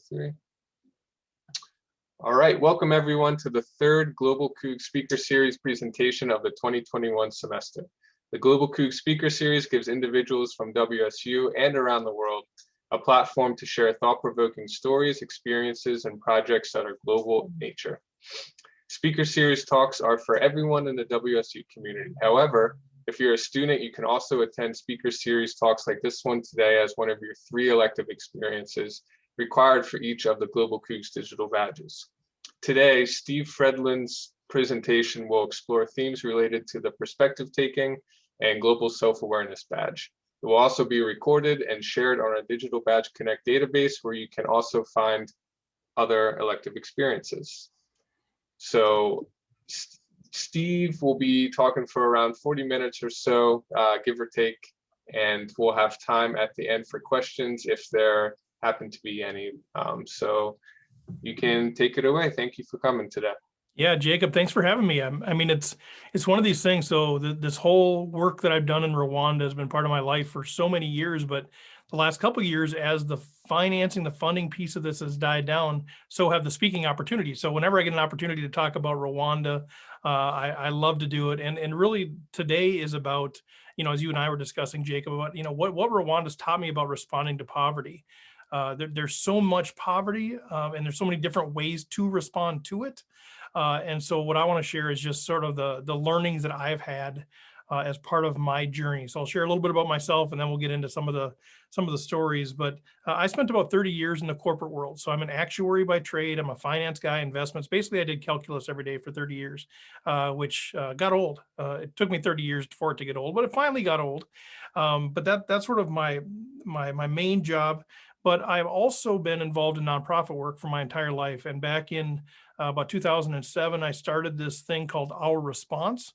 3. All right, welcome everyone to the third Global Coug Speaker Series presentation of the 2021 semester. The Global Coug Speaker Series gives individuals from WSU and around the world a platform to share thought-provoking stories, experiences, and projects that are global in nature. Speaker Series talks are for everyone in the WSU community. However, if you're a student, you can also attend Speaker Series talks like this one today as one of your 3 elective experiences required for each of the Global Coug's digital badges. Today, Steve Fredlund's presentation will explore themes related to the perspective taking and global self-awareness badge. It will also be recorded and shared on our Digital Badge Connect database, where you can also find other elective experiences. So Steve will be talking for around 40 minutes or so, give or take, and we'll have time at the end for questions if there happen to be any. So you can take it away. Thank you for coming today. Yeah, Jacob, thanks for having me. I mean, it's one of these things. So this whole work that I've done in Rwanda has been part of my life for so many years, but the last couple of years, as the financing, the funding piece of this has died down, so have the speaking opportunities. So whenever I get an opportunity to talk about Rwanda, I love to do it. And really today is about, as you and I were discussing, Jacob, about, what Rwanda's taught me about responding to poverty. There's so much poverty and there's so many different ways to respond to it. And so what I want to share is just sort of the learnings that I've had as part of my journey. So I'll share a little bit about myself, and then we'll get into some of the stories. But I spent about 30 years in the corporate world. So I'm an actuary by trade. I'm a finance guy, investments. Basically, I did calculus every day for 30 years, which got old. It took me 30 years for it to get old, but it finally got old. But that's sort of my main job. But I've also been involved in nonprofit work for my entire life. And back in about 2007, I started this thing called Our Response,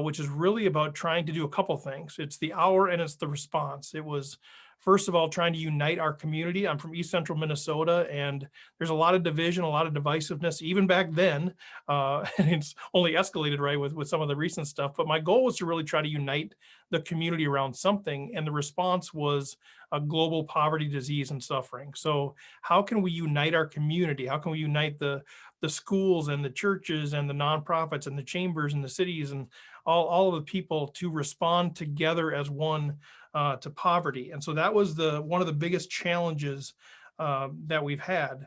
which is really about trying to do a couple things. It's the our and it's the response. It was, first of all, trying to unite our community. I'm from East Central Minnesota, and there's a lot of division, a lot of divisiveness, even back then. And it's only escalated, right, with some of the recent stuff. But my goal was to really try to unite the community around something. And the response was a global poverty, disease, and suffering. So how can we unite our community? How can we unite the schools and the churches and the nonprofits and the chambers and the cities and all of the people to respond together as one to poverty? And so that was one of the biggest challenges that we've had.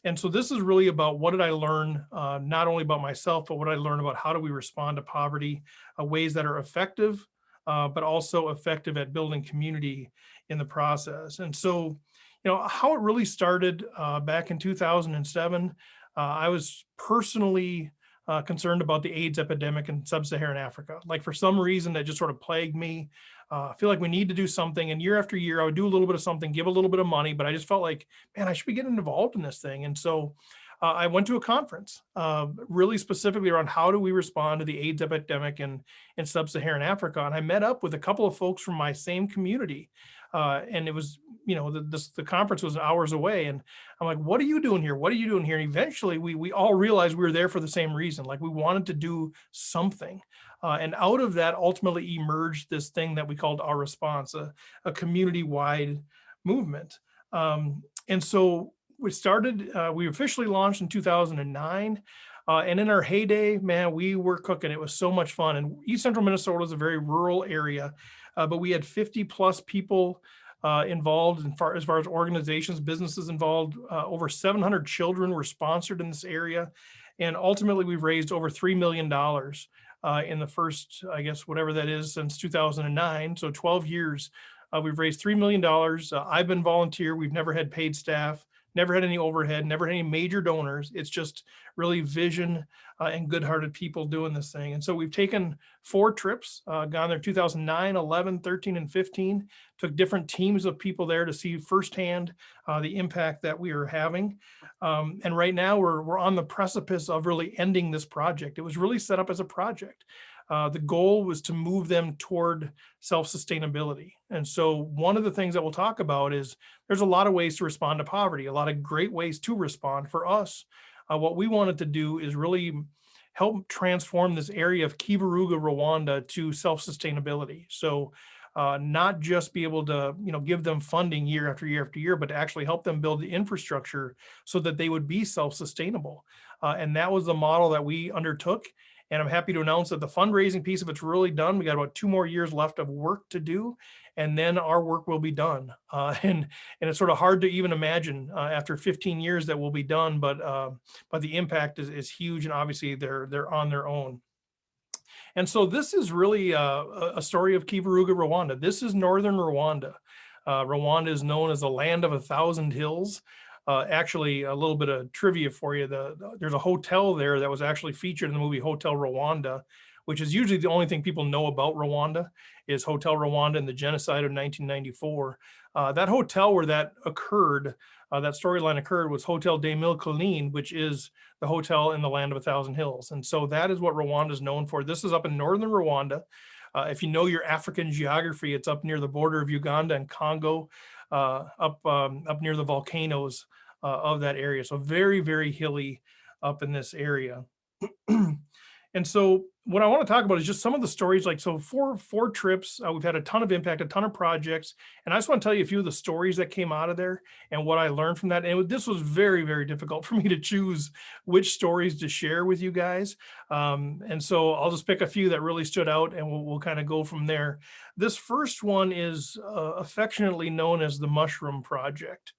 And so this is really about what did I learn, not only about myself, but what I learned about how do we respond to poverty, ways that are effective, but also effective at building community in the process. And so, how it really started back in 2007, I was personally concerned about the AIDS epidemic in sub-Saharan Africa. Like, for some reason that just sort of plagued me. I feel like we need to do something. And year after year, I would do a little bit of something, give a little bit of money, but I just felt like, man, I should be getting involved in this thing. And so I went to a conference really specifically around how do we respond to the AIDS epidemic in sub-Saharan Africa. And I met up with a couple of folks from my same community. And it was, the conference was hours away. And I'm like, what are you doing here? What are you doing here? And eventually we all realized we were there for the same reason. Like, we wanted to do something. And out of that ultimately emerged this thing that we called Our Response, a community-wide movement. And so we officially launched in 2009. And in our heyday, man, we were cooking. It was so much fun. And East Central Minnesota is a very rural area, but we had 50 plus people involved as far as organizations, businesses involved. Over 700 children were sponsored in this area. And ultimately, we've raised over $3 million in the first, I guess, whatever that is, since 2009. So 12 years, we've raised $3 million. I've been volunteer. We've never had paid staff. Never had any overhead, never had any major donors. It's just really vision and good-hearted people doing this thing. And so we've taken 4 trips, gone there 2009, 11, 13, and 15, took different teams of people there to see firsthand the impact that we are having. And right now we're on the precipice of really ending this project. It was really set up as a project. The goal was to move them toward self-sustainability. And so one of the things that we'll talk about is there's a lot of ways to respond to poverty, a lot of great ways to respond. For us, what we wanted to do is really help transform this area of Kivuruga, Rwanda to self-sustainability. So not just be able to, give them funding year after year after year, but to actually help them build the infrastructure so that they would be self-sustainable. And that was the model that we undertook. And I'm happy to announce that the fundraising piece of it's really done. We got about 2 more years left of work to do, and then our work will be done. And it's sort of hard to even imagine after 15 years that we'll be done, but the impact is huge, and obviously they're on their own. And so this is really a story of Kivuruga, Rwanda. This is northern Rwanda. Rwanda is known as the land of 1,000 hills. Actually, a little bit of trivia for you. There's a hotel there that was actually featured in the movie Hotel Rwanda, which is usually the only thing people know about Rwanda, is Hotel Rwanda and the genocide of 1994. That hotel where that occurred, that storyline occurred, was Hotel des Mille Collines, which is the hotel in the land of 1,000 hills. And so that is what Rwanda is known for. This is up in northern Rwanda. If you know your African geography, it's up near the border of Uganda and Congo, up near the volcanoes of that area. So very, very hilly up in this area. And so what I want to talk about is just some of the stories. Like, so four trips, we've had a ton of impact, a ton of projects. And I just want to tell you a few of the stories that came out of there and what I learned from that. And this was very, very difficult for me to choose which stories to share with you guys. And so I'll just pick a few that really stood out, and we'll kind of go from there. This first one is affectionately known as the Mushroom Project.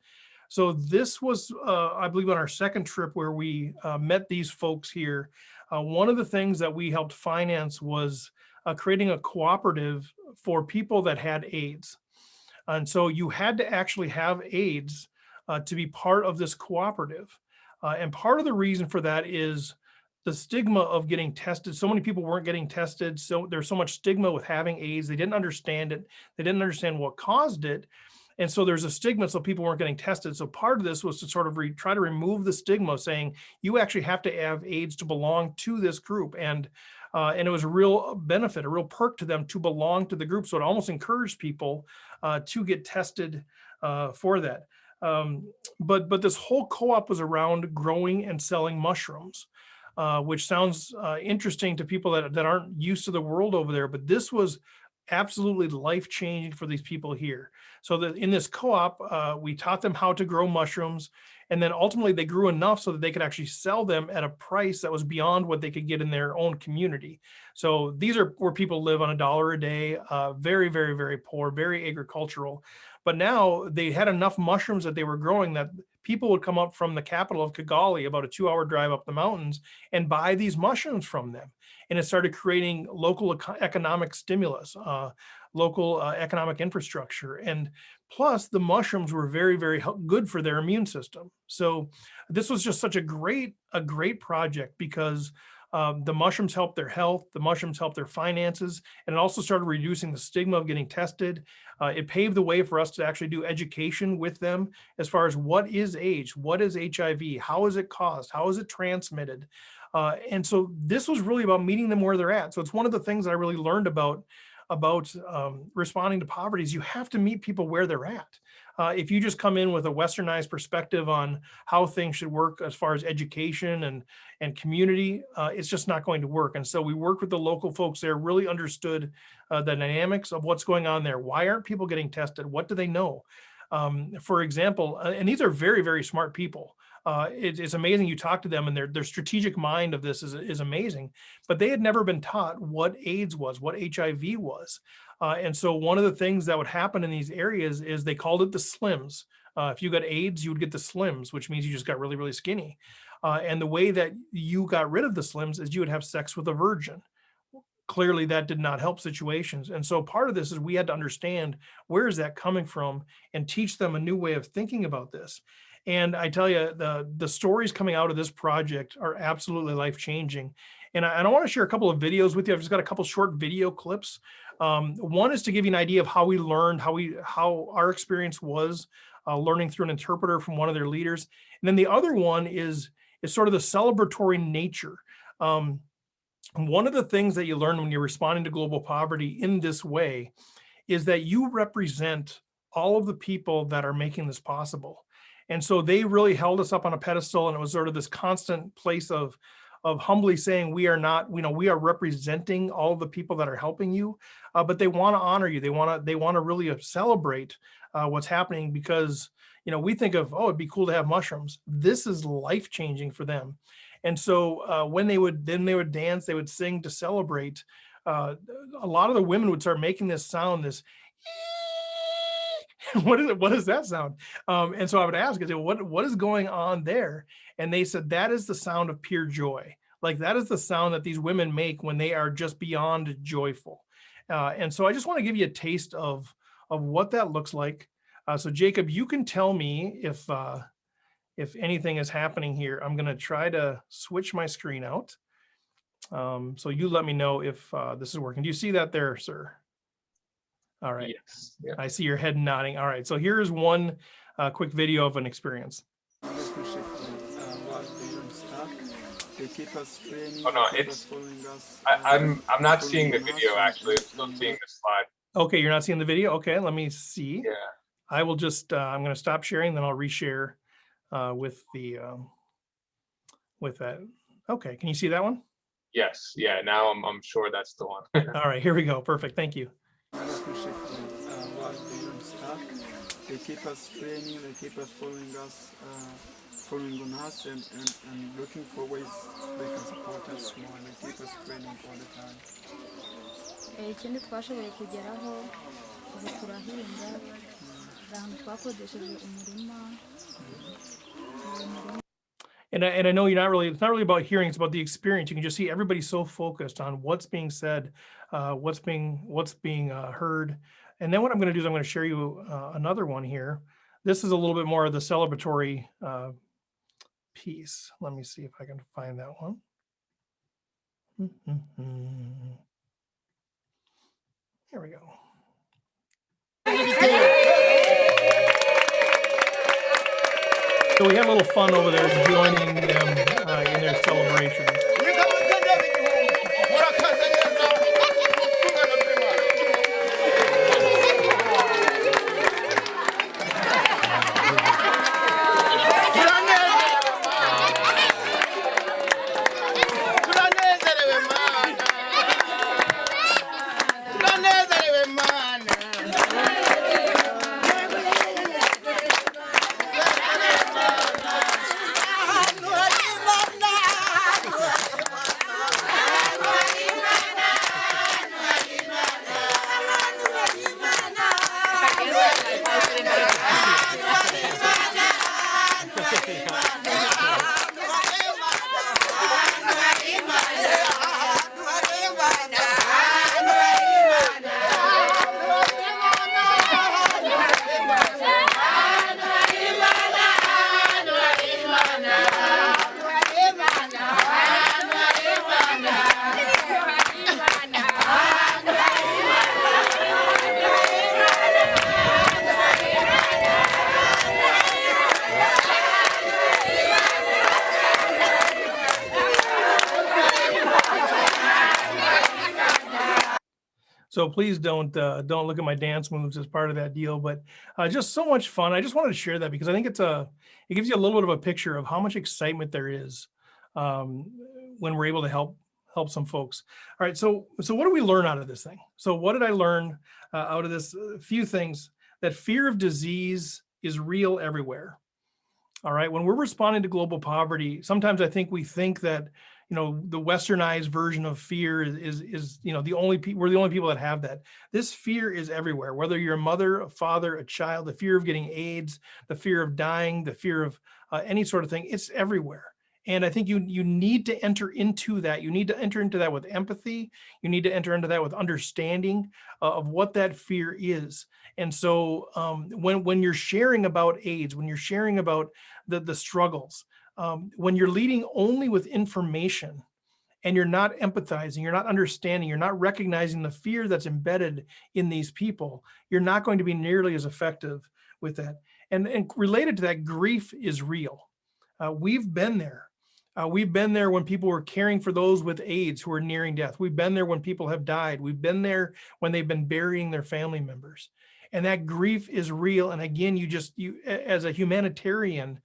So this was, I believe, on our second trip where we met these folks here. One of the things that we helped finance was creating a cooperative for people that had AIDS. And so you had to actually have AIDS to be part of this cooperative. And part of the reason for that is the stigma of getting tested. So many people weren't getting tested. So there's so much stigma with having AIDS. They didn't understand it. They didn't understand what caused it. And so there's a stigma, so people weren't getting tested. So part of this was to sort of try to remove the stigma, saying you actually have to have AIDS to belong to this group. And it was a real benefit, a real perk to them to belong to the group. So it almost encouraged people to get tested for that. But this whole co-op was around growing and selling mushrooms, which sounds interesting to people that aren't used to the world over there. But this was absolutely life-changing for these people here. So that in this co-op, we taught them how to grow mushrooms, and then ultimately they grew enough so that they could actually sell them at a price that was beyond what they could get in their own community. So these are where people live on $1 a day, very, very, very poor, very agricultural. But now they had enough mushrooms that they were growing that people would come up from the capital of Kigali, about a 2-hour drive up the mountains, and buy these mushrooms from them. And it started creating local economic stimulus, local economic infrastructure. And plus the mushrooms were very, very good for their immune system. So this was just such a great project, because the mushrooms helped their health, the mushrooms helped their finances, and it also started reducing the stigma of getting tested. It paved the way for us to actually do education with them as far as what is AIDS, what is HIV, how is it caused, how is it transmitted. And so this was really about meeting them where they're at. So it's one of the things that I really learned about responding to poverty is you have to meet people where they're at. If you just come in with a westernized perspective on how things should work as far as education and community, it's just not going to work. And so we worked with the local folks there, really understood the dynamics of what's going on there. Why aren't people getting tested? What do they know? For example, and these are very, very smart people. It's amazing. You talk to them and their strategic mind of this is amazing, but they had never been taught what AIDS was, what HIV was. And so one of the things that would happen in these areas is they called it the slims. If you got AIDS, you would get the slims, which means you just got really, really skinny. And the way that you got rid of the slims is you would have sex with a virgin. Clearly that did not help situations. And so part of this is we had to understand where is that coming from and teach them a new way of thinking about this. And I tell you, the stories coming out of this project are absolutely life-changing. And I want to share a couple of videos with you. I've just got a couple short video clips. One is to give you an idea of how we learned, how our experience was learning through an interpreter from one of their leaders. And then the other one is sort of the celebratory nature. One of the things that you learn when you're responding to global poverty in this way is that you represent all of the people that are making this possible. And so they really held us up on a pedestal, and it was sort of this constant place of humbly saying, we are not, we are representing all the people that are helping you, but they want to honor you. They want to really celebrate what's happening, because, we think of, oh, it'd be cool to have mushrooms. This is life-changing for them. And so when they would dance, they would sing to celebrate. A lot of the women would start making this sound, this, what is it? What does that sound? And so I would ask, I said, what is going on there? And they said, that is the sound of pure joy. Like, that is the sound that these women make when they are just beyond joyful. And so I just want to give you a taste of what that looks like. So Jacob, you can tell me if anything is happening here. I'm going to try to switch my screen out. So you let me know if this is working. Do you see that there, sir? All right. Yes. Yeah. I see your head nodding. All right. So here's one quick video of an experience. Relationship they keep us training. Oh no, I'm not seeing the video actually. I'm still seeing the slide. Okay, you're not seeing the video. Okay, let me see. Yeah. I will just I'm going to stop sharing, then I'll reshare with the with that. Okay, can you see that one? Yes. Yeah. Now I'm sure that's the one. All right, here we go. Perfect. Thank you. Relationship they keep us training, they keep us following on us and looking for ways they can support us more. They keep us training all the time. Ikindi twashoboye kugeraho ubu turahinga ahantu twakodesheje umurima. And I know you're not really, it's not really about hearing, it's about the experience. You can just see everybody so focused on what's being said, what's being heard. And then what I'm going to do is I'm going to share you another one here. This is a little bit more of the celebratory piece. Let me see if I can find that one. Here we go. So we had a little fun over there joining them in their celebration. So please don't look at my dance moves as part of that deal, but just so much fun. I just wanted to share that because I think it gives you a little bit of a picture of how much excitement there is when we're able to help some folks. All right, so what do we learn out of this thing? So what did I learn out of this? A few things. That fear of disease is real everywhere. All right, when we're responding to global poverty, sometimes I think we think that the westernized version of fear is we're the only people that have that. This fear is everywhere, whether you're a mother, a father, a child, the fear of getting AIDS, the fear of dying, the fear of any sort of thing, it's everywhere. And I think you need to enter into that. You need to enter into that with empathy. You need to enter into that with understanding of what that fear is. And so when you're sharing about AIDS, when you're sharing about the struggles, when you're leading only with information and you're not empathizing, you're not understanding, you're not recognizing the fear that's embedded in these people, you're not going to be nearly as effective with that. And related to that, grief is real. We've been there. We've been there when people were caring for those with AIDS who are nearing death. We've been there when people have died. We've been there when they've been burying their family members. And that grief is real. And again, you as a humanitarian,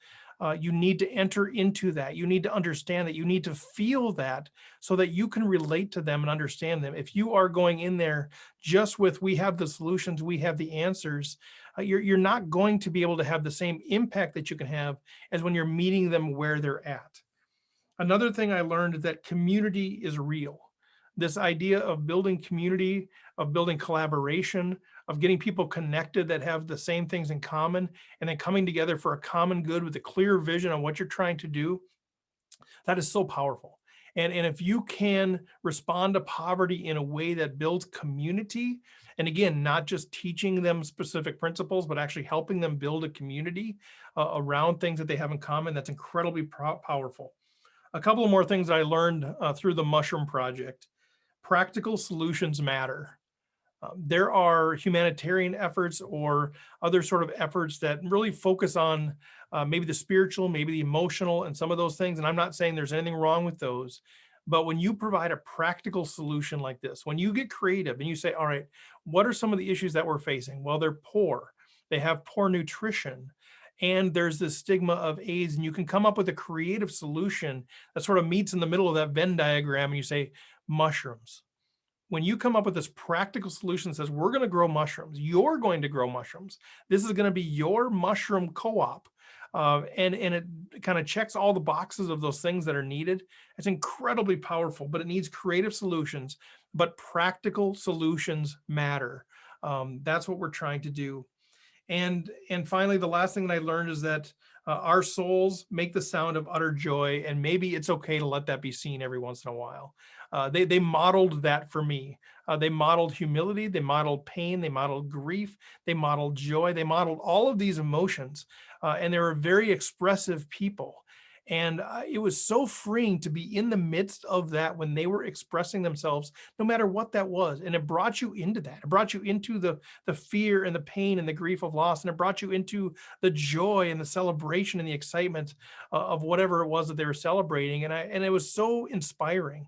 You need to enter into that. You need to understand that. You need to feel that so that you can relate to them and understand them. If you are going in there just with, we have the solutions, we have the answers, you're not going to be able to have the same impact that you can have as when you're meeting them where they're at. Another thing I learned is that community is real. This idea of building community, of building collaboration, of getting people connected that have the same things in common, and then coming together for a common good with a clear vision on what you're trying to do, that is so powerful. And if you can respond to poverty in a way that builds community, and again, not just teaching them specific principles, but actually helping them build a community around things that they have in common, that's incredibly powerful. A couple of more things I learned through the Mushroom Project. Practical solutions matter. There are humanitarian efforts or other sort of efforts that really focus on maybe the spiritual, maybe the emotional, and some of those things. And I'm not saying there's anything wrong with those. But when you provide a practical solution like this, when you get creative and you say, all right, what are some of the issues that we're facing? Well, they're poor. They have poor nutrition. And there's this stigma of AIDS, and you can come up with a creative solution that sort of meets in the middle of that Venn diagram, and you say, mushrooms. When you come up with this practical solution that says, we're going to grow mushrooms, you're going to grow mushrooms, this is going to be your mushroom co-op, and it kind of checks all the boxes of those things that are needed. It's incredibly powerful, but it needs creative solutions, but practical solutions matter. That's what we're trying to do. And finally, the last thing that I learned is that our souls make the sound of utter joy, and maybe it's okay to let that be seen every once in a while. They modeled that for me. They modeled humility, they modeled pain, they modeled grief, they modeled joy, they modeled all of these emotions, and they were very expressive people. And it was so freeing to be in the midst of that when they were expressing themselves, no matter what that was. And it brought you into that. It brought you into the fear and the pain and the grief of loss. And it brought you into the joy and the celebration and the excitement of whatever it was that they were celebrating. And it was so inspiring.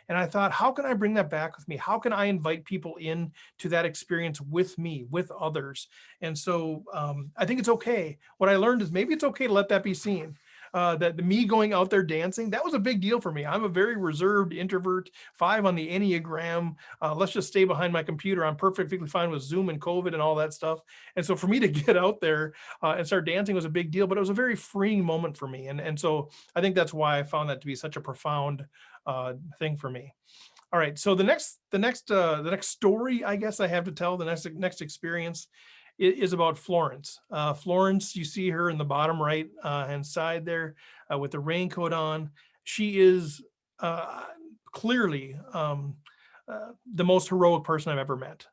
And I thought, how can I bring that back with me? How can I invite people in to that experience with me, with others? And so I think it's okay. What I learned is maybe it's okay to let that be seen. That me going out there dancing, that was a big deal for me. I'm a very reserved introvert, 5 on the Enneagram. Let's just stay behind my computer. I'm perfectly fine with Zoom and COVID and all that stuff. And so for me to get out there and start dancing was a big deal, but it was a very freeing moment for me. And so I think that's why I found that to be such a profound thing for me. All right, so the next story I guess I have to tell, the next experience is about Florence. Florence, you see her in the bottom right hand side there with the raincoat on. She is clearly the most heroic person I've ever met.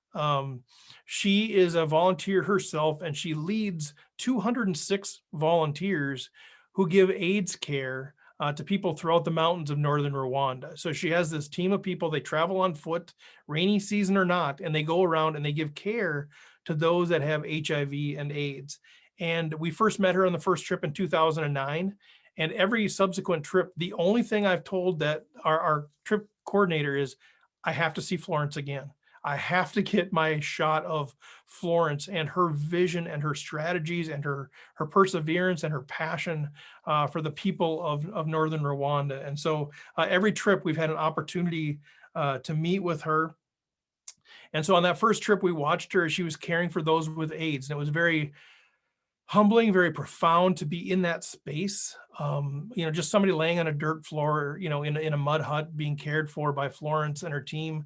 She is a volunteer herself, and she leads 206 volunteers who give AIDS care to people throughout the mountains of northern Rwanda. So she has this team of people. They travel on foot, rainy season or not, and they go around and they give care to those that have HIV and AIDS. And we first met her on the first trip in 2009. And every subsequent trip, the only thing I've told that our trip coordinator is, I have to see Florence again. I have to get my shot of Florence and her vision and her strategies and her perseverance and her passion for the people of northern Rwanda. And so every trip we've had an opportunity to meet with her. And so on that first trip, we watched her as she was caring for those with AIDS. And it was very humbling, very profound to be in that space. Just somebody laying on a dirt floor, in a mud hut being cared for by Florence and her team.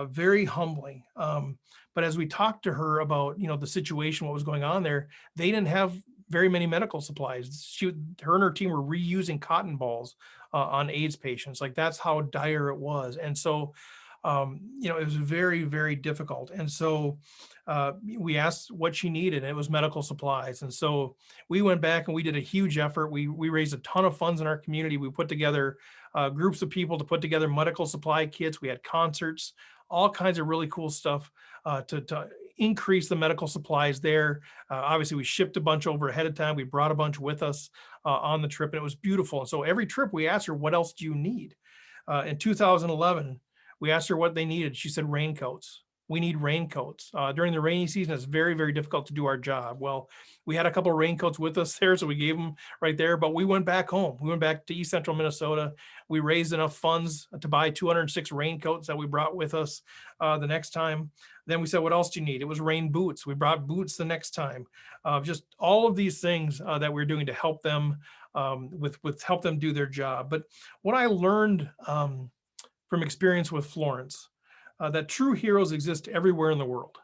Very humbling. But as we talked to her about, the situation, what was going on there, they didn't have very many medical supplies. Her and her team were reusing cotton balls on AIDS patients. Like, that's how dire it was. And so, it was very, very difficult. And so we asked what she needed, and it was medical supplies. And so we went back and we did a huge effort. We raised a ton of funds in our community. We put together groups of people to put together medical supply kits. We had concerts, all kinds of really cool stuff to increase the medical supplies there. Obviously, we shipped a bunch over ahead of time. We brought a bunch with us on the trip, and it was beautiful. And so every trip we asked her, what else do you need? In 2011, we asked her what they needed. She said raincoats. we need raincoats. During the rainy season, it's very, very difficult to do our job. Well, we had a couple of raincoats with us there, so we gave them right there, but we went back home. We went back to East Central Minnesota. We raised enough funds to buy 206 raincoats that we brought with us the next time. Then we said, what else do you need? It was rain boots. We brought boots the next time. Just all of these things that we're doing to help them help them do their job. But what I learned from experience with Florence, that true heroes exist everywhere in the world.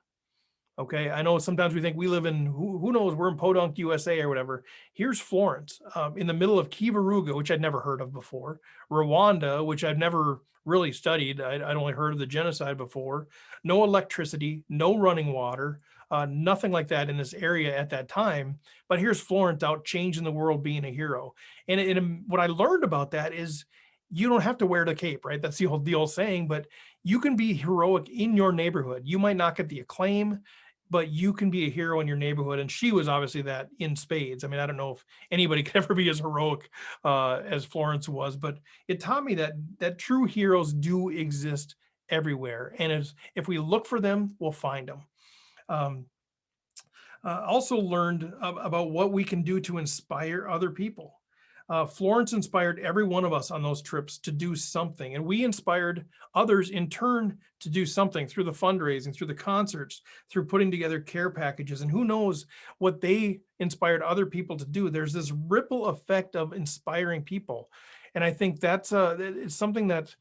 Okay, I know sometimes we think we live in, who knows, we're in Podunk, USA or whatever. Here's Florence in the middle of Kivuruga, which I'd never heard of before. Rwanda, which I've never really studied. I'd only heard of the genocide before. No electricity, no running water, nothing like that in this area at that time. But here's Florence out changing the world, being a hero. And what I learned about that is you don't have to wear the cape, right? That's the old saying, but you can be heroic in your neighborhood. You might not get the acclaim, but you can be a hero in your neighborhood. And she was obviously that in spades. I mean, I don't know if anybody could ever be as heroic as Florence was, but it taught me that true heroes do exist everywhere. And if we look for them, we'll find them. Also learned about what we can do to inspire other people. Florence inspired every one of us on those trips to do something, and we inspired others in turn to do something through the fundraising, through the concerts, through putting together care packages, and who knows what they inspired other people to do. There's this ripple effect of inspiring people, and I think it's something that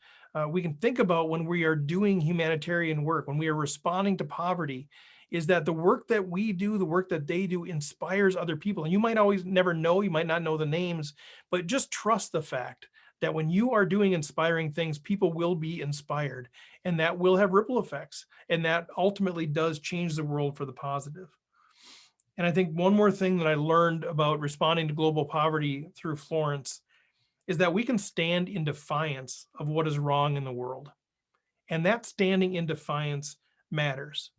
we can think about when we are doing humanitarian work, when we are responding to poverty, is that the work that we do, the work that they do inspires other people. And you might always never know, you might not know the names, but just trust the fact that when you are doing inspiring things, people will be inspired, and that will have ripple effects. And that ultimately does change the world for the positive. And I think one more thing that I learned about responding to global poverty through Florence is that we can stand in defiance of what is wrong in the world. And that standing in defiance matters.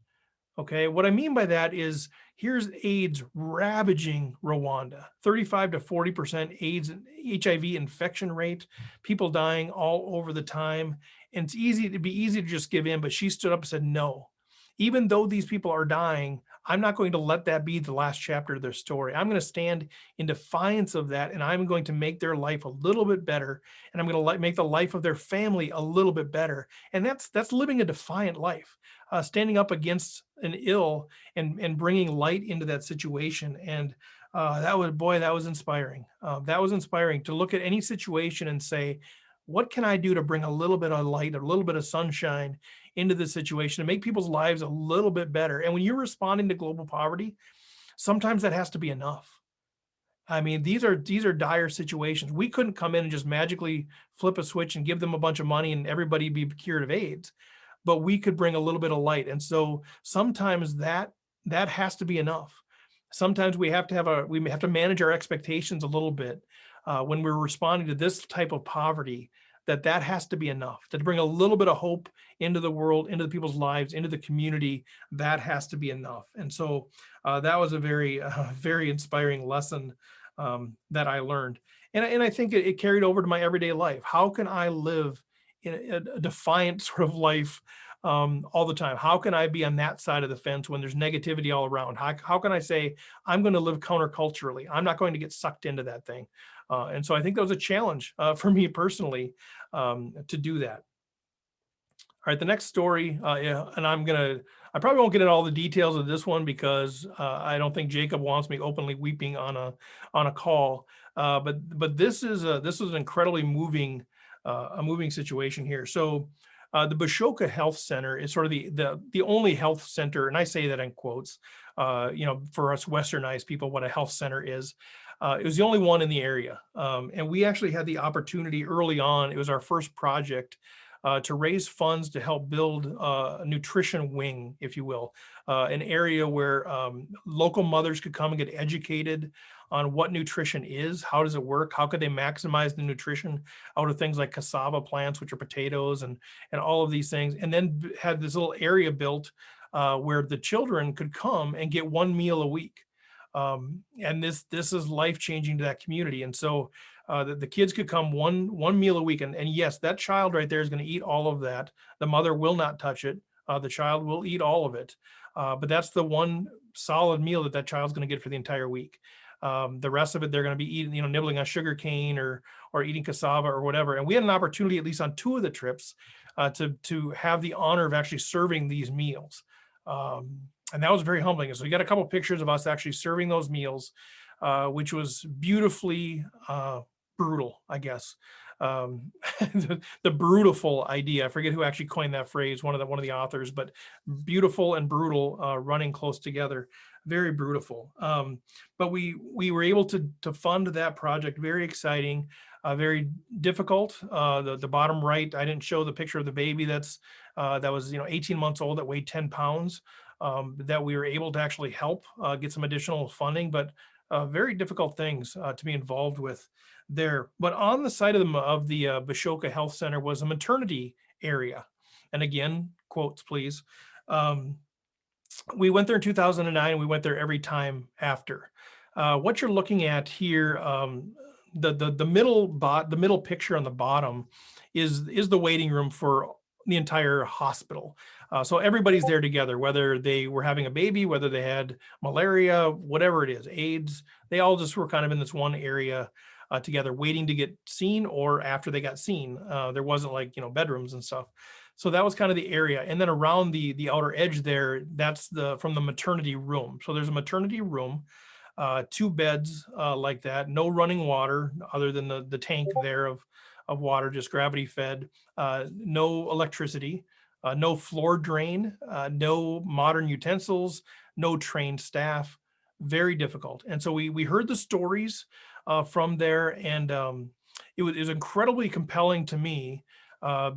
Okay, what I mean by that is here's AIDS ravaging Rwanda, 35 to 40% AIDS and HIV infection rate, people dying all over the time. And it's easy to just give in, but she stood up and said, no, even though these people are dying, I'm not going to let that be the last chapter of their story. I'm going to stand in defiance of that, and I'm going to make their life a little bit better, and I'm going to make the life of their family a little bit better. And that's living a defiant life, standing up against an ill and bringing light into that situation. And that was inspiring. That was inspiring to look at any situation and say, what can I do to bring a little bit of light, a little bit of sunshine into the situation, to make people's lives a little bit better? And when you're responding to global poverty, sometimes that has to be enough. I mean, these are dire situations. We couldn't come in and just magically flip a switch and give them a bunch of money and everybody be cured of AIDS, but we could bring a little bit of light. And so sometimes that has to be enough. Sometimes we have to manage our expectations a little bit when we're responding to this type of poverty, that has to be enough to bring a little bit of hope into the world, into the people's lives, into the community. That has to be enough. And so that was a very, very inspiring lesson that I learned. And I think it carried over to my everyday life. How can I live in a defiant sort of life all the time? How can I be on that side of the fence when there's negativity all around? How can I say, I'm going to live counterculturally? I'm not going to get sucked into that thing. And so I think that was a challenge for me personally to do that. All right, the next story, and I probably won't get into all the details of this one because I don't think Jacob wants me openly weeping on a call. But this is an incredibly moving situation here. So the Bushoka Health Center is sort of the only health center, and I say that in quotes, for us westernized people, what a health center is. It was the only one in the area. And we actually had the opportunity early on, it was our first project, to raise funds to help build a nutrition wing, if you will, an area where local mothers could come and get educated on what nutrition is, how does it work, how could they maximize the nutrition out of things like cassava plants, which are potatoes, and all of these things, and then had this little area built where the children could come and get one meal a week. And this is life-changing to that community. And so the kids could come one meal a week. And yes, that child right there is going to eat all of that. The mother will not touch it. the child will eat all of it. But that's the one solid meal that child's going to get for the entire week. The rest of it, they're going to be eating, nibbling on sugar cane or eating cassava or whatever. And we had an opportunity, at least on 2 of the trips, to have the honor of actually serving these meals. And that was very humbling. So we got a couple pictures of us actually serving those meals, which was beautifully brutal, I guess. The brutal idea. I forget who actually coined that phrase, one of the authors, but beautiful and brutal running close together. Very brutal. But we were able to fund that project. Very exciting, very difficult. The bottom right, I didn't show the picture of the baby that was 18 months old, that weighed 10 pounds, that we were able to actually help get some additional funding, but very difficult things to be involved with there. But on the side of the Bushoka Health Center was a maternity area. And again, quotes, please. We went there in 2009, and we went there every time after. What you're looking at here, the middle picture on the bottom is the waiting room for the entire hospital. So everybody's there together, whether they were having a baby, whether they had malaria, whatever it is, AIDS, they all just were kind of in this one area together, waiting to get seen, or after they got seen. There wasn't like, bedrooms and stuff. So that was kind of the area. And then around the outer edge there, that's from the maternity room. So there's a maternity room, 2 beds like that, no running water other than the tank there of water, just gravity fed, no electricity, no floor drain, no modern utensils, no trained staff. Very difficult. And so we heard the stories from there, and it was incredibly compelling to me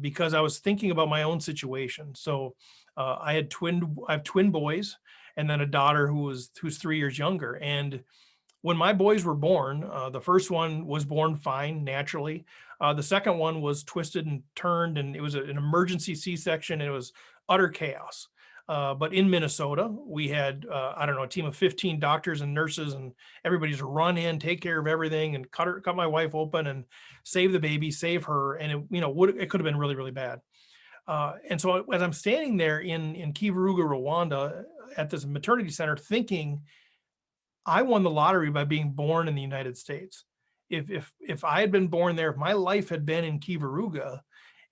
because I was thinking about my own situation. So I have twin boys, and then a daughter who's 3 years younger. And when my boys were born, the first one was born fine, naturally. The second one was twisted and turned, and it was an emergency C-section, and it was utter chaos. But in Minnesota, we had, a team of 15 doctors and nurses, and everybody's run in, take care of everything, and cut my wife open and save the baby, save her. And it could have been really, really bad. And so as I'm standing there in Kivuruga, Rwanda, at this maternity center, thinking, I won the lottery by being born in the United States. If I had been born there, if my life had been in Kivuruga,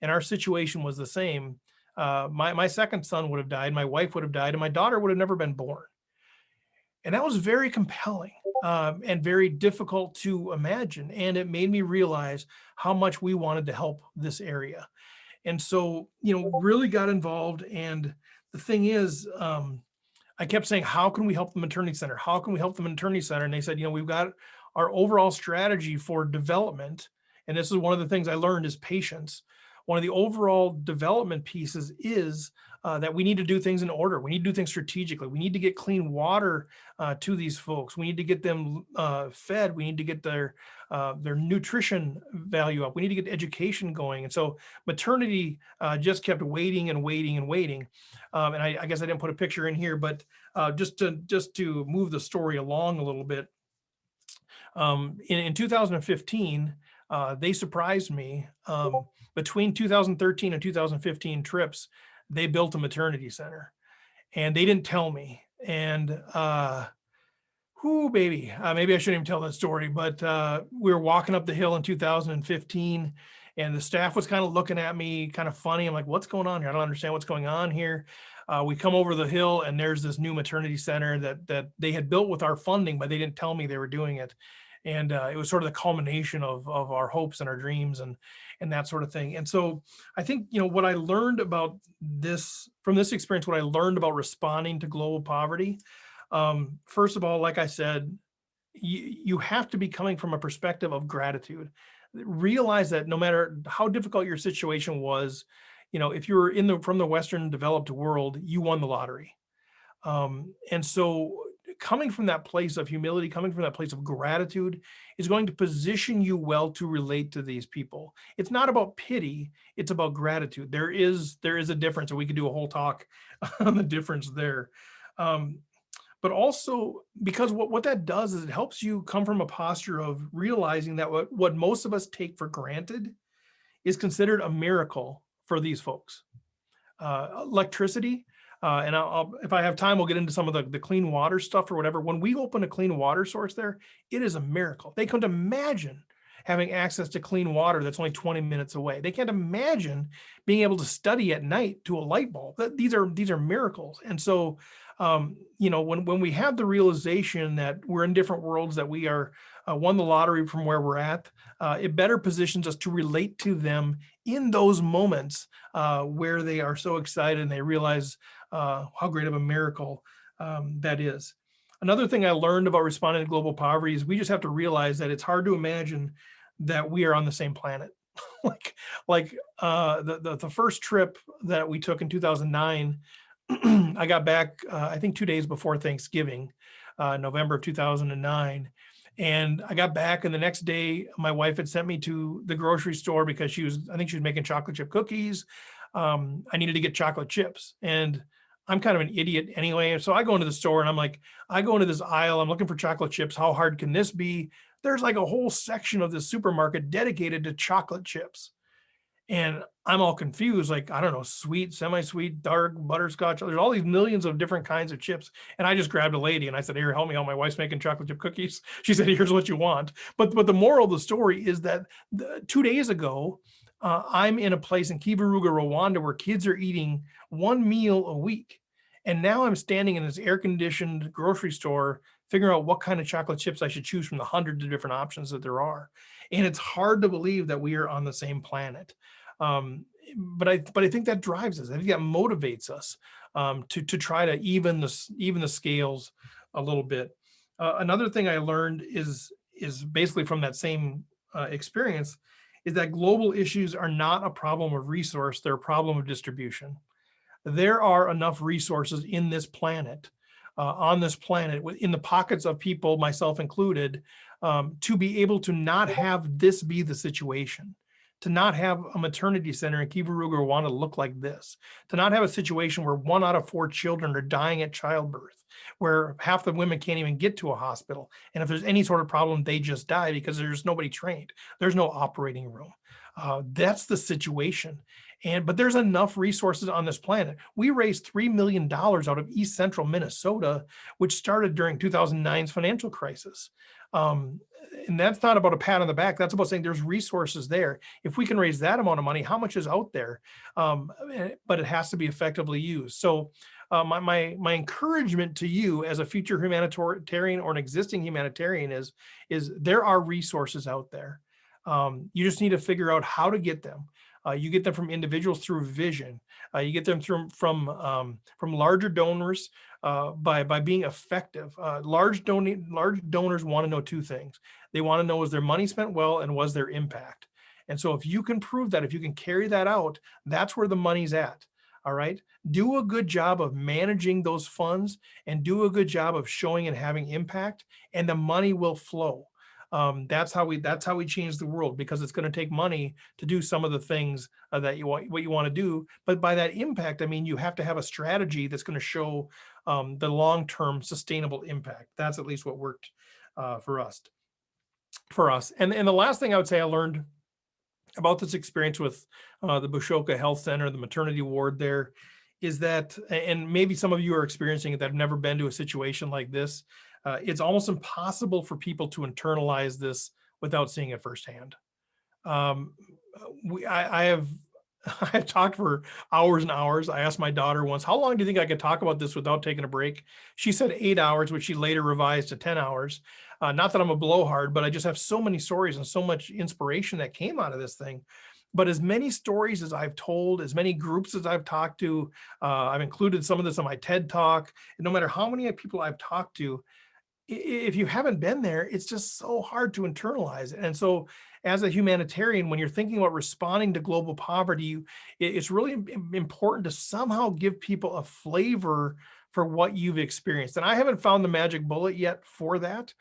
and our situation was the same, my second son would have died, my wife would have died, and my daughter would have never been born. And that was very compelling and very difficult to imagine. And it made me realize how much we wanted to help this area. And so, really got involved. And the thing is, I kept saying, how can we help the maternity center? How can we help the maternity center? And they said, we've got our overall strategy for development. And this is one of the things I learned is patience. One of the overall development pieces is that we need to do things in order. We need to do things strategically. We need to get clean water to these folks. We need to get them fed. We need to get their nutrition value up. We need to get education going. And so maternity just kept waiting and waiting and waiting. And I guess I didn't put a picture in here, but just to move the story along a little bit, in 2015, they surprised me. Between 2013 and 2015 trips, they built a maternity center, and they didn't tell me. And maybe I shouldn't even tell that story, but we were walking up the hill in 2015, and the staff was kind of looking at me kind of funny. I'm like, what's going on here? I don't understand what's going on here. We come over the hill, and there's this new maternity center that they had built with our funding, but they didn't tell me they were doing it. And it was sort of the culmination of our hopes and our dreams and that sort of thing. And so I think, what I learned about from this experience, what I learned about responding to global poverty, first of all, like I said, you have to be coming from a perspective of gratitude. Realize that no matter how difficult your situation was, if you were from the Western developed world, you won the lottery. And so coming from that place of humility, coming from that place of gratitude is going to position you well to relate to these people. It's not about pity, it's about gratitude. There is a difference, and we could do a whole talk on the difference there. But also, because what that does is it helps you come from a posture of realizing that what most of us take for granted is considered a miracle for these folks. electricity. And if I have time, we'll get into some of the clean water stuff or whatever. When we open a clean water source there, it is a miracle. They couldn't imagine having access to clean water that's only 20 minutes away. They can't imagine being able to study at night to a light bulb. These are miracles. And so, when we have the realization that we're in different worlds, that we are won the lottery from where we're at, it better positions us to relate to them in those moments where they are so excited and they realize how great of a miracle that is. Another thing I learned about responding to global poverty is we just have to realize that it's hard to imagine that we are on the same planet. The first trip that we took in 2009, I got back, I think 2 days before Thanksgiving, November of 2009. And I got back, and the next day, my wife had sent me to the grocery store because I think she was making chocolate chip cookies. I needed to get chocolate chips. And I'm kind of an idiot anyway. So I go into the store and I'm like, I go into this aisle, I'm looking for chocolate chips. How hard can this be? There's like a whole section of the supermarket dedicated to chocolate chips. And I'm all confused, like, I don't know, sweet, semi-sweet, dark, butterscotch. There's all these millions of different kinds of chips. And I just grabbed a lady and I said, here, help me out. My wife's making chocolate chip cookies. She said, here's what you want. But the moral of the story is that 2 days ago, I'm in a place in Kivuruga, Rwanda, where kids are eating one meal a week. And now I'm standing in this air-conditioned grocery store, figuring out what kind of chocolate chips I should choose from the hundreds of different options that there are. And it's hard to believe that we are on the same planet. But I think that drives us. I think that motivates us to try to even the scales a little bit. Another thing I learned is basically from that same experience is that global issues are not a problem of resource, they're a problem of distribution. There are enough resources in this planet, on this planet, in the pockets of people, myself included, to be able to not have this be the situation, to not have a maternity center in Kivuruga, Rwanda look like this, to not have a situation where 1 out of 4 children are dying at childbirth, where half the women can't even get to a hospital. And if there's any sort of problem, they just die because there's nobody trained. There's no operating room. That's the situation. But there's enough resources on this planet. We raised $3 million out of East Central Minnesota, which started during 2009's financial crisis. And that's not about a pat on the back. That's about saying there's resources there. If we can raise that amount of money, how much is out there? But it has to be effectively used. So my encouragement to you as a future humanitarian or an existing humanitarian is there are resources out there. You just need to figure out how to get them. You get them from individuals through vision. You get them from larger donors by being effective. Large donors want to know 2 things. They want to know, was their money spent well, and was there impact? And so if you can prove that, if you can carry that out, that's where the money's at. All right. Do a good job of managing those funds and do a good job of showing and having impact, and the money will flow. That's how we change the world, because it's going to take money to do some of the things that you want to do. But by that impact, I mean, you have to have a strategy that's going to show the long-term sustainable impact. That's at least what worked for us. And the last thing I would say I learned about this experience with the Bushoka Health Center, the maternity ward there, is that, and maybe some of you are experiencing it that have never been to a situation like this, it's almost impossible for people to internalize this without seeing it firsthand. I have talked for hours and hours. I asked my daughter once, how long do you think I could talk about this without taking a break? She said 8 hours, which she later revised to 10 hours. Not that I'm a blowhard, but I just have so many stories and so much inspiration that came out of this thing. But as many stories as I've told, as many groups as I've talked to, I've included some of this on my TED Talk. And no matter how many people I've talked to, if you haven't been there, it's just so hard to internalize it. And so as a humanitarian, when you're thinking about responding to global poverty, it's really important to somehow give people a flavor for what you've experienced. And I haven't found the magic bullet yet for that,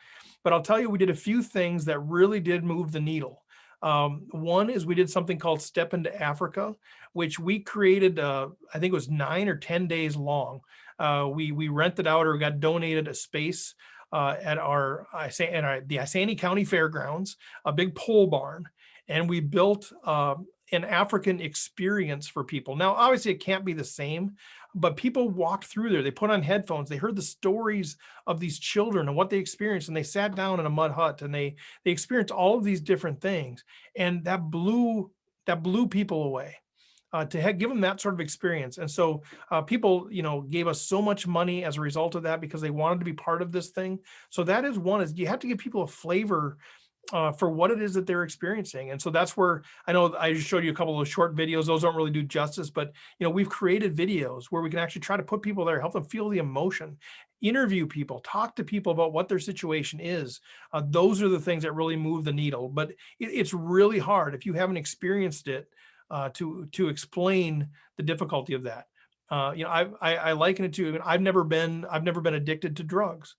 but I'll tell you, we did a few things that really did move the needle. One is we did something called Step into Africa, which we created, I think it was 9 or 10 days long. We rented out or got donated a space at the Isani County Fairgrounds, a big pole barn, and we built an African experience for people. Now, obviously it can't be the same, but people walked through there. They put on headphones. They heard the stories of these children and what they experienced, and they sat down in a mud hut and they experienced all of these different things, and that blew people away. Give them that sort of experience. And so people, gave us so much money as a result of that because they wanted to be part of this thing. So that is you have to give people a flavor for what it is that they're experiencing. And so that's where I know I just showed you a couple of short videos. Those don't really do justice, but we've created videos where we can actually try to put people there, help them feel the emotion, interview people, talk to people about what their situation is. Those are the things that really move the needle. But it's really hard if you haven't experienced it to explain the difficulty of that. I liken it to, I've never been addicted to drugs.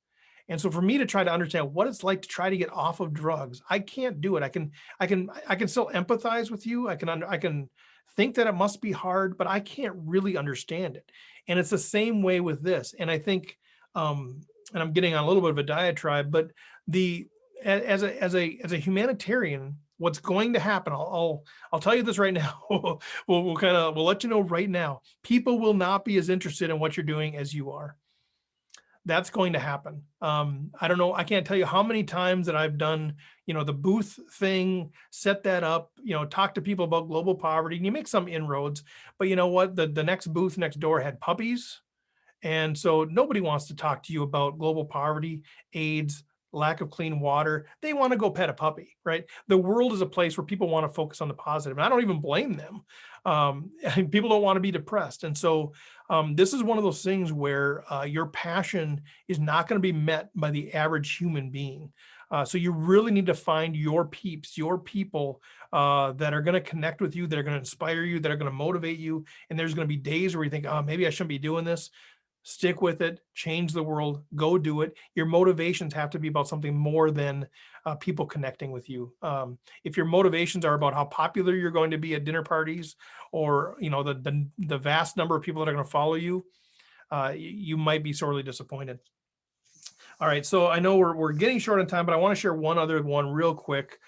And so for me to try to understand what it's like to try to get off of drugs, I can't do it. I can still empathize with you. I can think that it must be hard, but I can't really understand it. And it's the same way with this. And I think, and I'm getting on a little bit of a diatribe, but as a humanitarian, what's going to happen, I'll tell you this right now. we'll let you know right now. People will not be as interested in what you're doing as you are. That's going to happen. I don't know. I can't tell you how many times that I've done, the booth thing, set that up, talk to people about global poverty, and you make some inroads, but you know what? The next booth next door had puppies. And so nobody wants to talk to you about global poverty, AIDS, lack of clean water. They want to go pet a puppy, right? The world is a place where people want to focus on the positive, and I don't even blame them. People don't want to be depressed. And so this is one of those things where your passion is not going to be met by the average human being. So you really need to find your peeps, your people that are going to connect with you, that are going to inspire you, that are going to motivate you. And there's going to be days where you think, oh, maybe I shouldn't be doing this. Stick with it, change the world, go do it. Your motivations have to be about something more than people connecting with you. If your motivations are about how popular you're going to be at dinner parties, or the vast number of people that are going to follow you, you might be sorely disappointed. All right, so I know we're getting short on time, but I want to share one other one real quick.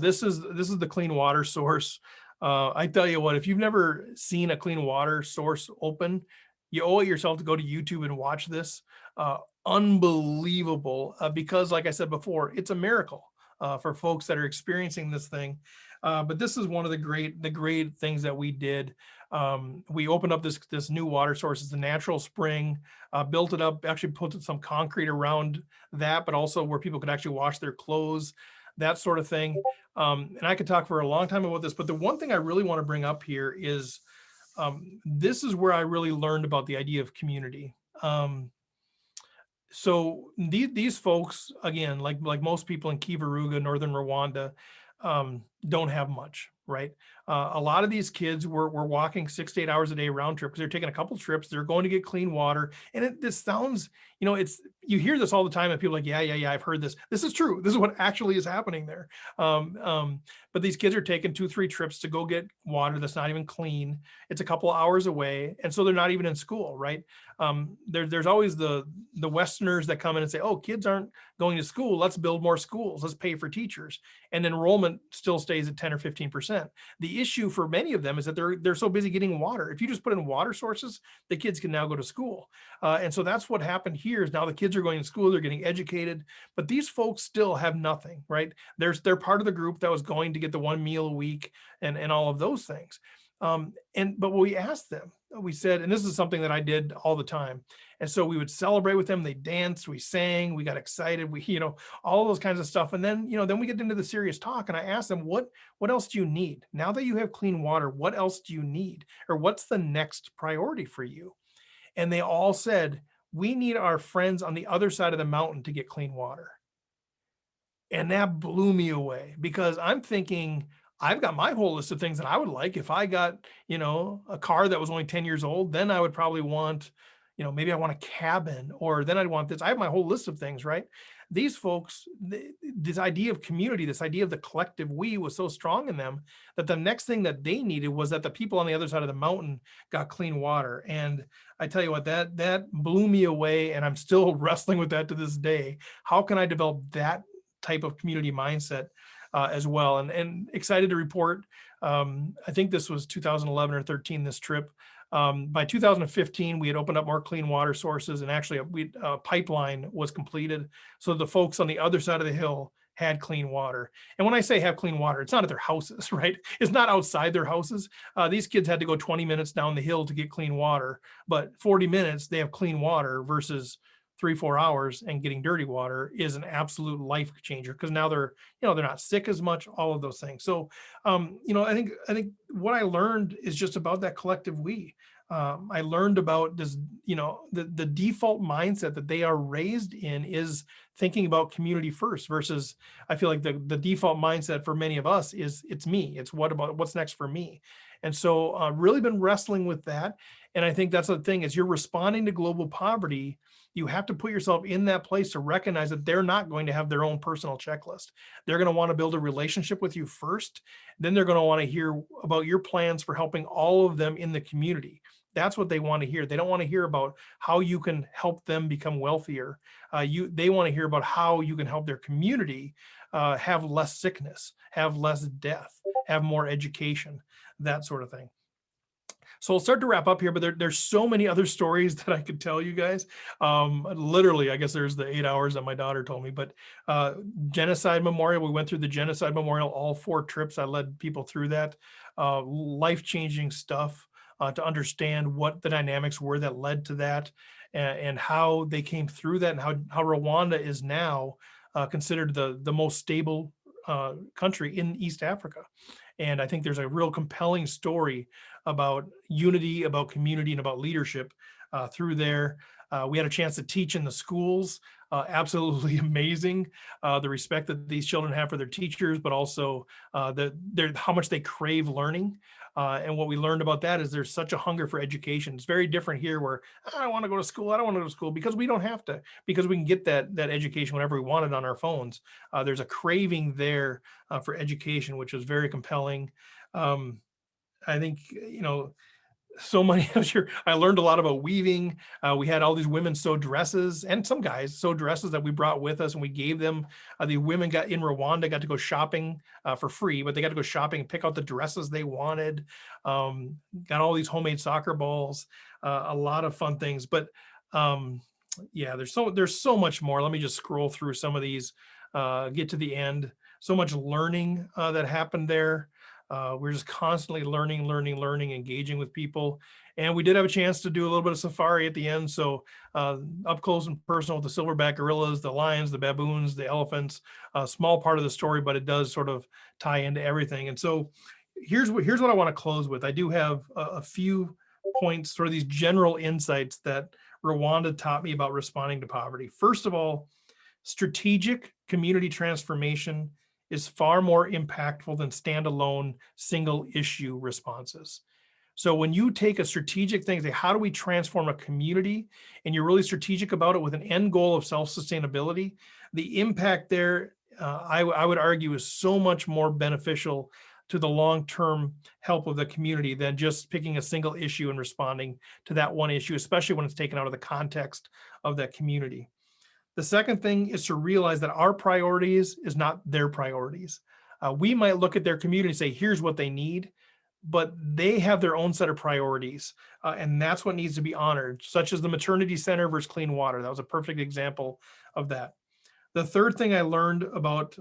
This is the clean water source. I tell you what, if you've never seen a clean water source open, you owe it yourself to go to YouTube and watch this. Unbelievable, because like I said before, it's a miracle for folks that are experiencing this thing. But this is one of the great things that we did. We opened up this new water source. It's a natural spring, built it up, actually put some concrete around that, but also where people could actually wash their clothes, that sort of thing. And I could talk for a long time about this, but the one thing I really want to bring up here is this is where I really learned about the idea of community. So these folks, again, like most people in Kivuruga, northern Rwanda, don't have much, right? A lot of these kids were walking 6 to 8 hours a day round trip because they're taking a couple trips. They're going to get clean water. And this sounds, you hear this all the time and people are like, yeah, I've heard this. This is true. This is what actually is happening there. But these kids are taking 2-3 trips to go get water that's not even clean. It's a couple hours away. And so they're not even in school, right? There's always the Westerners that come in and say, oh, kids aren't going to school. Let's build more schools. Let's pay for teachers. And enrollment still stays at 10 or 15%. The issue for many of them is that they're so busy getting water. If you just put in water sources, the kids can now go to school. And so that's what happened here is now the kids are going to school, they're getting educated, but these folks still have nothing, right? They're part of the group that was going to get the 1 meal a week and all of those things. But we asked them, we said, and this is something that I did all the time. And so we would celebrate with them. They danced, we sang, we got excited, all those kinds of stuff. And then, then we get into the serious talk and I asked them, what else do you need? Now that you have clean water, what else do you need? Or what's the next priority for you? And they all said, we need our friends on the other side of the mountain to get clean water. And that blew me away because I'm thinking, I've got my whole list of things that I would like. If I got, a car that was only 10 years old, then I would probably want, maybe I want a cabin, or then I'd want this. I have my whole list of things, right? These folks, this idea of community, this idea of the collective we was so strong in them that the next thing that they needed was that the people on the other side of the mountain got clean water. And I tell you what, that blew me away. And I'm still wrestling with that to this day. How can I develop that type of community mindset as well. And excited to report, I think this was 2011 or 13, this trip. By 2015, we had opened up more clean water sources, and actually a pipeline was completed. So the folks on the other side of the hill had clean water. And when I say have clean water, it's not at their houses, right? It's not outside their houses. These kids had to go 20 minutes down the hill to get clean water, but 40 minutes, they have clean water versus 3-4 hours and getting dirty water is an absolute life changer, because now they're not sick as much, all of those things. So, I think what I learned is just about that collective we. I learned about this, the default mindset that they are raised in is thinking about community first, versus I feel like the default mindset for many of us is it's me. It's what's next for me. And so really been wrestling with that. And I think that's the thing, is you're responding to global poverty. You have to put yourself in that place to recognize that they're not going to have their own personal checklist. They're going to want to build a relationship with you first. Then they're going to want to hear about your plans for helping all of them in the community. That's what they want to hear. They don't want to hear about how you can help them become wealthier. They want to hear about how you can help their community have less sickness, have less death, have more education, that sort of thing. So I'll start to wrap up here, but there's so many other stories that I could tell you guys. Literally, I guess there's the 8 hours that my daughter told me, but Genocide Memorial, we went through the Genocide Memorial, all 4 trips. I led people through that. Life-changing stuff to understand what the dynamics were that led to that, and how they came through that, and how Rwanda is now considered the most stable country in East Africa. And I think there's a real compelling story about unity, about community, and about leadership through there. We had a chance to teach in the schools. Absolutely amazing, the respect that these children have for their teachers, but also how much they crave learning. And what we learned about that is there's such a hunger for education. It's very different here, where I don't want to go to school. I don't want to go to school, because we don't have to, because we can get that education whenever we want it on our phones. There's a craving there for education, which is very compelling. I think, so many of I learned a lot about weaving. We had all these women sew dresses, and some guys sew dresses that we brought with us, and we gave them. The women in Rwanda got to go shopping for free, but they got to go shopping and pick out the dresses they wanted. Got all these homemade soccer balls, a lot of fun things. But yeah, there's so much more. Let me just scroll through some of these, get to the end. So much learning that happened there. We're just constantly learning, engaging with people. And we did have a chance to do a little bit of safari at the end. So up close and personal with the silverback gorillas, the lions, the baboons, the elephants, a small part of the story, but it does sort of tie into everything. And so here's what I want to close with. I do have a few points, sort of these general insights that Rwanda taught me about responding to poverty. First of all, strategic community transformation is far more impactful than standalone single issue responses. So when you take a strategic thing, say, how do we transform a community? And you're really strategic about it with an end goal of self-sustainability, the impact there, I would argue, is so much more beneficial to the long-term help of the community than just picking a single issue and responding to that one issue, especially when it's taken out of the context of that community. The second thing is to realize that our priorities is not their priorities. We might look at their community and say, here's what they need, but they have their own set of priorities. And that's what needs to be honored, such as the maternity center versus clean water. That was a perfect example of that. The third thing I learned about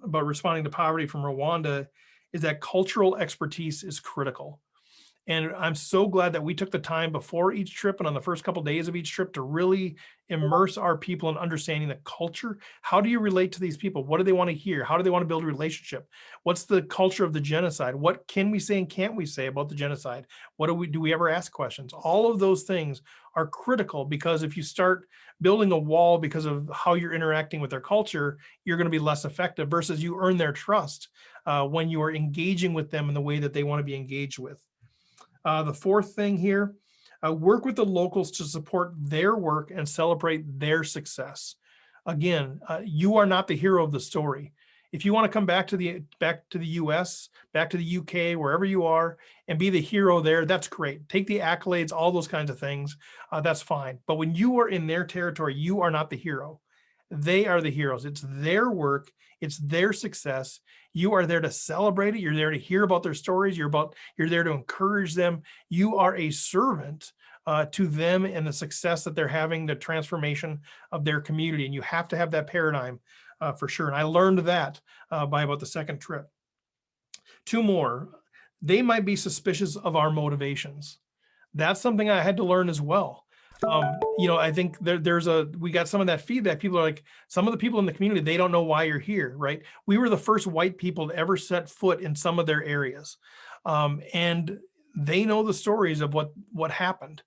responding to poverty from Rwanda is that cultural expertise is critical. And I'm so glad that we took the time before each trip and on the first couple of days of each trip to really immerse our people in understanding the culture. How do you relate to these people? What do they want to hear? How do they want to build a relationship? What's the culture of the genocide? What can we say and can't we say about the genocide? What do we ever ask questions? All of those things are critical, because if you start building a wall because of how you're interacting with their culture, you're going to be less effective, versus you earn their trust when you are engaging with them in the way that they want to be engaged with. The fourth thing here, work with the locals to support their work and celebrate their success. Again, you are not the hero of the story. If you want to come back to the US, back to the UK, wherever you are, and be the hero there, that's great. Take the accolades, all those kinds of things. That's fine. But when you are in their territory, you are not the hero. They are the heroes. It's their work. It's their success. You are there to celebrate it. You're there to hear about their stories. You're there to encourage them. You are a servant to them and the success that they're having, the transformation of their community. And you have to have that paradigm for sure. And I learned that by about the second trip. Two more. They might be suspicious of our motivations. That's something I had to learn as well. I think we got some of that feedback. People are like, some of the people in the community, they don't know why you're here, right? We were the first white people to ever set foot in some of their areas. And they know the stories of what happened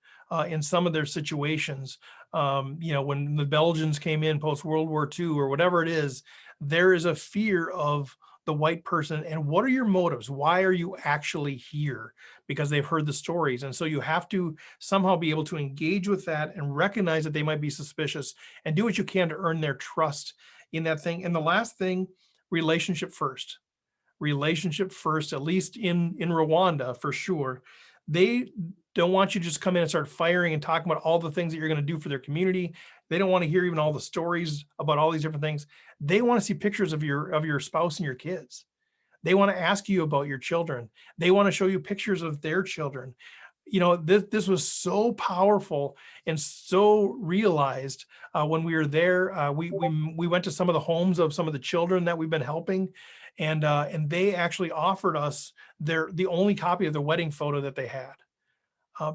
in some of their situations. When the Belgians came in post World War II or whatever it is, there is a fear of the white person. And what are your motives? Why are you actually here? Because they've heard the stories. And so you have to somehow be able to engage with that and recognize that they might be suspicious and do what you can to earn their trust in that thing. And the last thing, relationship first. Relationship first, at least in Rwanda, for sure. They don't want you to just come in and start firing and talking about all the things that you're going to do for their community. They don't want to hear even all the stories about all these different things. They want to see pictures of your spouse and your kids. They want to ask you about your children. They want to show you pictures of their children. This was so powerful and so realized when we were there. We went to some of the homes of some of the children that we've been helping, and they actually offered us the only copy of the wedding photo that they had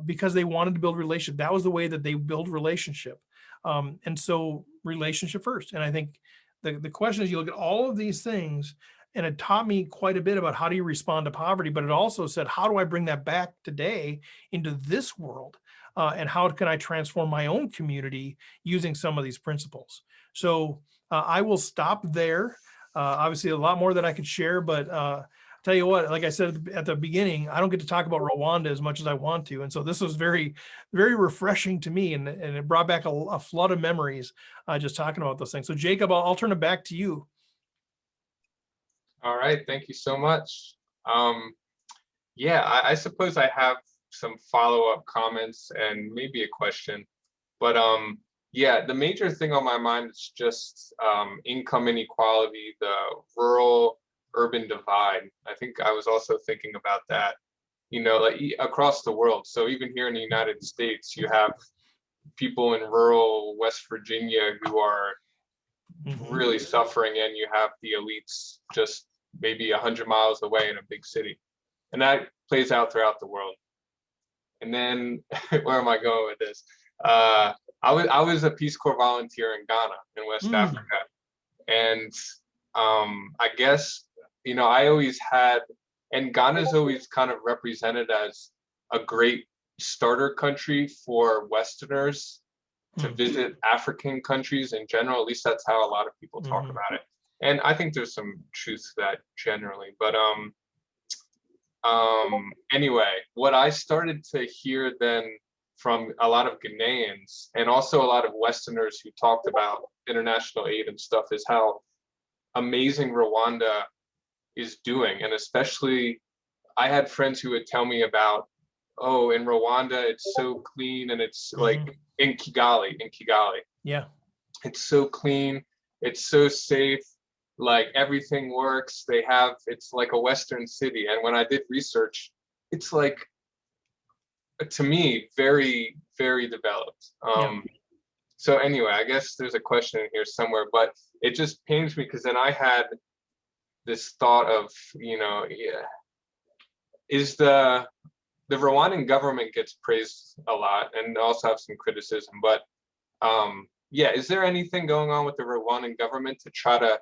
because they wanted to build relationship. That was the way that they build relationship, and so relationship first. And I think the question is, you look at all of these things. And it taught me quite a bit about how do you respond to poverty, but it also said, how do I bring that back today into this world? And how can I transform my own community using some of these principles? So I will stop there. Obviously, a lot more that I could share, but tell you what, like I said at the beginning, I don't get to talk about Rwanda as much as I want to. And so this was very, very refreshing to me. And it brought back a flood of memories just talking about those things. So Jacob, I'll turn it back to you. All right, thank you so much. Yeah, I suppose I have some follow-up comments and maybe a question, but yeah, the major thing on my mind is just income inequality, the rural-urban divide. I think I was also thinking about that, like across the world. So even here in the United States, you have people in rural West Virginia who are really suffering, and you have the elites just maybe 100 miles away in a big city, and that plays out throughout the world. And then where am I going with this? I was a Peace Corps volunteer in Ghana in West Africa, and I guess I always had, and Ghana's always kind of represented as a great starter country for Westerners to visit African countries in general. At least that's how a lot of people talk about it. And I think there's some truth to that generally, but anyway, what I started to hear then from a lot of Ghanaians and also a lot of Westerners who talked about international aid and stuff is how amazing Rwanda is doing. And especially, I had friends who would tell me about, oh, in Rwanda, it's so clean, and it's like in Kigali. Yeah. It's so clean, it's so safe. Like everything works. It's like a Western city. And when I did research, it's like, to me, very, very developed. So anyway, I guess there's a question in here somewhere, but it just pains me because then I had this thought of, is the Rwandan government gets praised a lot and also have some criticism, but yeah, is there anything going on with the Rwandan government to try to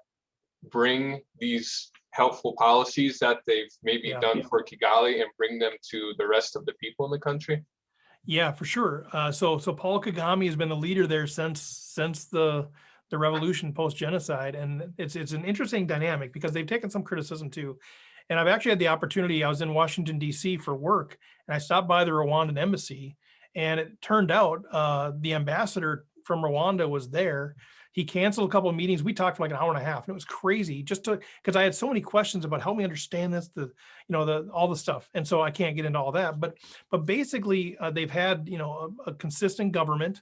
bring these helpful policies that they've maybe done for Kigali and bring them to the rest of the people in the country? Yeah, for sure. So Paul Kagame has been the leader there since the revolution post-genocide, and it's an interesting dynamic because they've taken some criticism too. And I've actually had the opportunity. I was in Washington D.C. for work, and I stopped by the Rwandan embassy, and it turned out the ambassador from Rwanda was there. He canceled a couple of meetings. We talked for like an hour and a half, and it was crazy because I had so many questions about help me understand this, all the stuff. And so I can't get into all that, but basically they've had, a consistent government.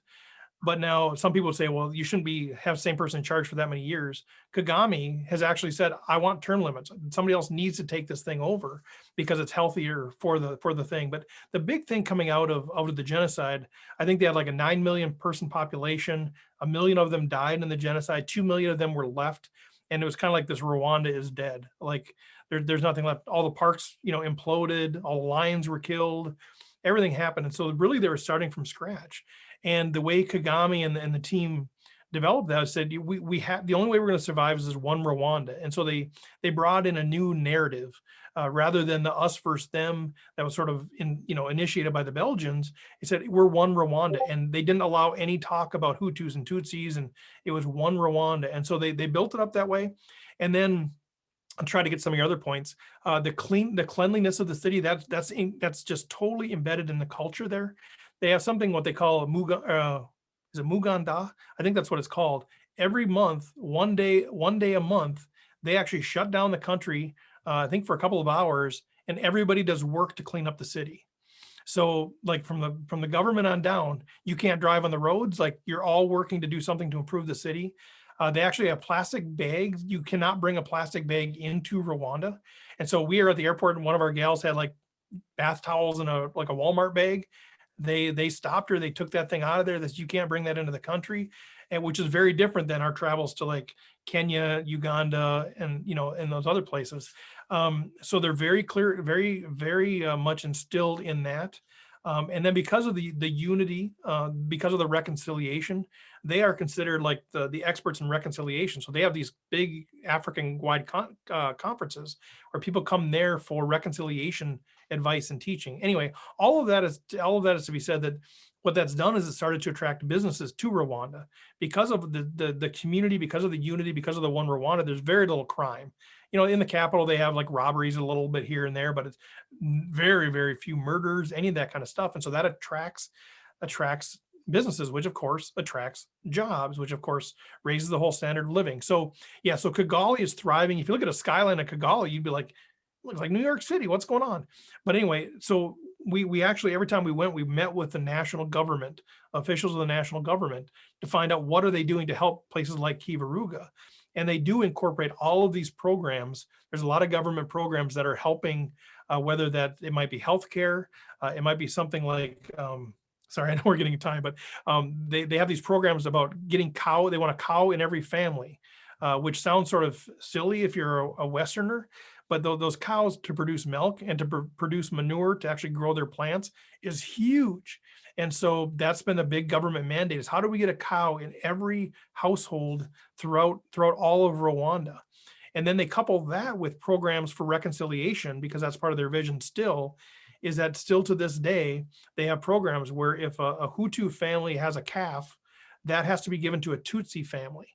But now some people say, well, you shouldn't have the same person in charge for that many years. Kagame has actually said, I want term limits. Somebody else needs to take this thing over because it's healthier for the thing. But the big thing coming out of the genocide, I think they had like a 9 million person population. 1 million of them died in the genocide. 2 million of them were left. And it was kind of like this Rwanda is dead. Like there's nothing left. All the parks, imploded. All the lions were killed. Everything happened. And so really they were starting from scratch. And the way Kagame and the team developed that said, we have the only way we're going to survive is this one Rwanda. And so they brought in a new narrative rather than the us versus them that was sort of initiated by the Belgians. They said we're one Rwanda, and they didn't allow any talk about Hutus and Tutsis, and it was one Rwanda. And so they built it up that way. And then I'll try to get some of your other points. The cleanliness of the city, that's just totally embedded in the culture there. They have something what they call a is it Muganda? I think that's what it's called. Every month, one day a month, they actually shut down the country, I think for a couple of hours, and everybody does work to clean up the city. So like from the government on down, you can't drive on the roads. Like you're all working to do something to improve the city. They actually have plastic bags. You cannot bring a plastic bag into Rwanda. And so we are at the airport, and one of our gals had like bath towels in a Walmart bag. They stopped her. They took that thing out of there. That you can't bring that into the country, and which is very different than our travels to like Kenya, Uganda, and and those other places. So they're very clear, very much instilled in that. And then because of the unity, because of the reconciliation, they are considered like the experts in reconciliation. So they have these big African-wide conferences where people come there for reconciliation advice and teaching. Anyway, all of that is to be said that what that's done is it started to attract businesses to Rwanda because of the community, because of the unity, because of the one Rwanda. There's very little crime. In the capital, they have like robberies a little bit here and there, but it's very, very few murders, any of that kind of stuff. And so that attracts businesses, which of course attracts jobs, which of course raises the whole standard of living. So yeah, so Kigali is thriving. If you look at a skyline of Kigali, you'd be like, looks like New York City, what's going on? But anyway, so we actually, every time we went, we met with the national government, officials of the national government, to find out what are they doing to help places like Kivaruga. And they do incorporate all of these programs. There's a lot of government programs that are helping, whether that it might be healthcare, it might be something like, sorry, I know we're getting time, but they have these programs about getting cow. They want a cow in every family, which sounds sort of silly if you're a Westerner, but those cows to produce milk and to produce manure to actually grow their plants is huge. And so that's been a big government mandate, is how do we get a cow in every household throughout all of Rwanda? And then they couple that with programs for reconciliation, because that's part of their vision still, is that still to this day, they have programs where if a Hutu family has a calf, that has to be given to a Tutsi family.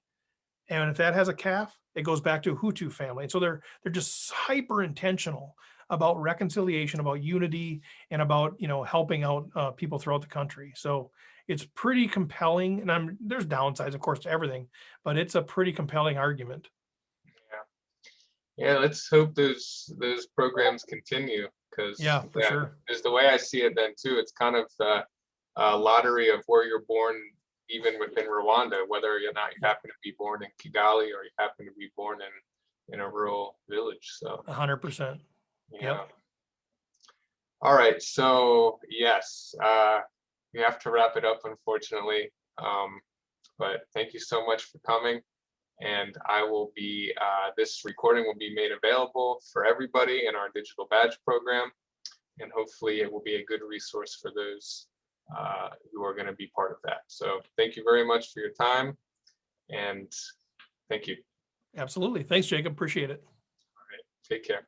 And if that has a calf, it goes back to a Hutu family. And so they're just hyper intentional about reconciliation, about unity, and about helping out people throughout the country. So it's pretty compelling. And there's downsides, of course, to everything, but it's a pretty compelling argument. Yeah, let's hope those programs continue, because yeah, for sure. Because the way I see it then too, it's kind of the lottery of where you're born, even within Rwanda, whether or not you happen to be born in Kigali or you happen to be born in a rural village. So 100%. yeah. Yep. All right, so yes, we have to wrap it up, unfortunately. But thank you so much for coming. And I will be, this recording will be made available for everybody in our digital badge program. And hopefully it will be a good resource for those who are going to be part of that. So thank you very much for your time, and thank you. Absolutely. Thanks, Jacob. Appreciate it. All right, take care.